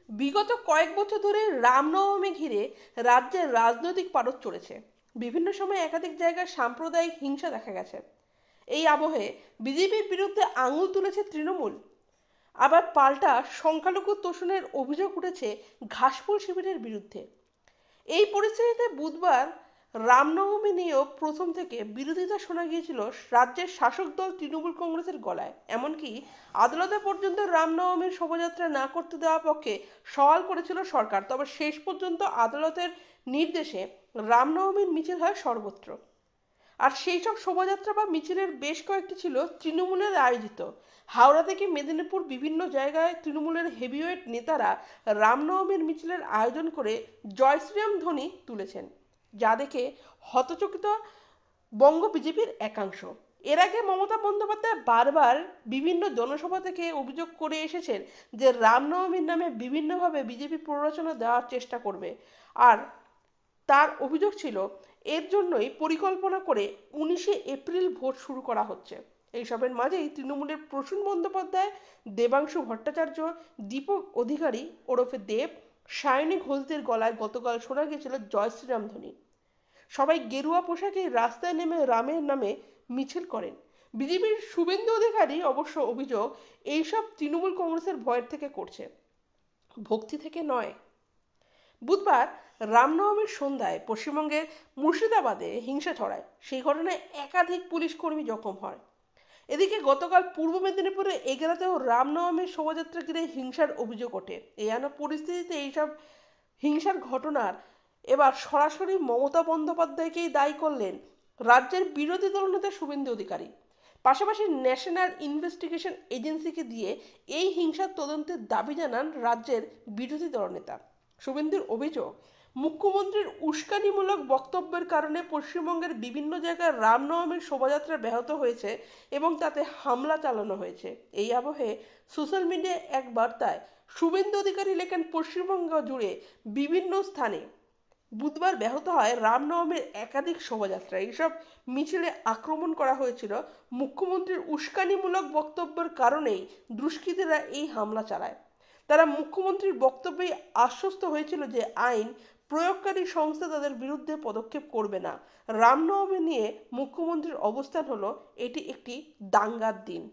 বিগত কয়েক বছর ধরে রামনবমী ঘিরে রাজ্যের রাজনৈতিক পারদ চলেছে। বিভিন্ন সময় একাধিক জায়গায় সাম্প্রদায়িক হিংসা দেখা গেছে। এই আবহে বিজেপির বিরুদ্ধে আঙুল তুলেছে তৃণমূল, আবার পাল্টা সংখ্যালঘু তোষণের অভিযোগ উঠেছে ঘাসফুল শিবিরের বিরুদ্ধে। এই পরিস্থিতিতে বুধবার রামনবমী নিয়েও প্রথম থেকে বিরোধিতা শোনা গিয়েছিল রাজ্যের শাসক দল তৃণমূল কংগ্রেসের গলায়। এমনকি আদালতে পর্যন্ত রামনবমীর শোভাযাত্রা না করতে দেওয়ার পক্ষে সওয়াল করেছিল সরকার, তবে শেষ পর্যন্ত আদালতের নির্দেশে রামনবমীর মিছিল হয় সর্বত্র। আর সেই সব শোভাযাত্রা বা মিছিলের বেশ কয়েকটি ছিল তৃণমূলের আয়োজিত। হাওড়া থেকে মেদিনীপুর বিভিন্ন জায়গায় তৃণমূলের হেভিওয়েট নেতারা রামনবমীর মিছিলের আয়োজন করে জয় শ্রীরাম ধ্বনি তুলেছেন, যা দেখে হতচকিত বঙ্গ বিজেপির একাংশ। এর আগে মমতা বন্দ্যোপাধ্যায় বারবার বিভিন্ন জনসভা থেকে অভিযোগ করে এসেছেন যে রামনবমীর নামে বিভিন্নভাবে বিজেপি প্ররোচনা দেওয়ার চেষ্টা করবে। আর তার অভিযোগ ছিল এর জন্যই পরিকল্পনা করে 19শে এপ্রিল ভোট শুরু করা হচ্ছে। এইসবের মাঝেই তৃণমূলের প্রসূন বন্দ্যোপাধ্যায়, দেবাংশু ভট্টাচার্য, দীপক অধিকারী ওরফে দেব, সায়নী ঘোষদের গলায় গতকাল শোনা গিয়েছিল জয় শ্রীরাম ধ্বনি। সবাই গেরুয়া পোশাকে রাস্তায় নেমে রামের নামে মিছিল করেন। বিজেপির শুভেন্দু অধিকারী অবশ্য অভিযোগ এইসব তৃণমূল কংগ্রেসের ভয়ের থেকে করছে, ভক্তি থেকে নয়। বুধবার রামনবমীর সন্ধ্যায় পশ্চিমবঙ্গের মুর্শিদাবাদে হিংসা ছড়ায়। সেই ঘটনায় একাধিক পুলিশ কর্মী জখম হয়। এদিকে গতকাল পূর্ব মেদিনীপুরের এগরাতেও রামনবমীর শোভাযাত্রা ঘিরে হিংসার অভিযোগ ওঠে। এই এমন পরিস্থিতিতে এইসব হিংসার ঘটনার এবার সরাসরি মমতা বন্দ্যোপাধ্যায়কেই দায়ী করলেন রাজ্যের বিরোধী দলনেতা শুভেন্দু অধিকারী। পাশাপাশি ন্যাশনাল ইনভেস্টিগেশন এজেন্সিকে দিয়ে এই হিংসার তদন্তের দাবি জানান রাজ্যের বিরোধী দলনেতা। শুভেন্দুর অভিযোগ, মুখ্যমন্ত্রীর উস্কানিমূলক বক্তব্যের কারণে পশ্চিমবঙ্গের বিভিন্ন জায়গায় রামনবমীর শোভাযাত্রা ব্যাহত হয়েছে এবং তাতে হামলা চালানো হয়েছে। এই আবহে সোশ্যাল মিডিয়ায় এক বার্তায় শুভেন্দু অধিকারী লেখেন, পশ্চিমবঙ্গ জুড়ে বিভিন্ন স্থানে বুধবার ব্যাহত হয় রামনবমীর একাধিক শোভাযাত্রা। এইসব মিছিলে আক্রমণ করা হয়েছিল। মুখ্যমন্ত্রীর উস্কানিমূলক বক্তব্যের কারণেই দুষ্কৃতীরা এই হামলা চালায়। তারা মুখ্যমন্ত্রীর বক্তব্যে আশ্বস্ত হয়েছিল যে আইন প্রয়োগকারী সংস্থা তাদের বিরুদ্ধে পদক্ষেপ করবে না। রামনবমী নিয়ে মুখ্যমন্ত্রীর অবস্থান হলো এটি একটি দাঙ্গার দিন।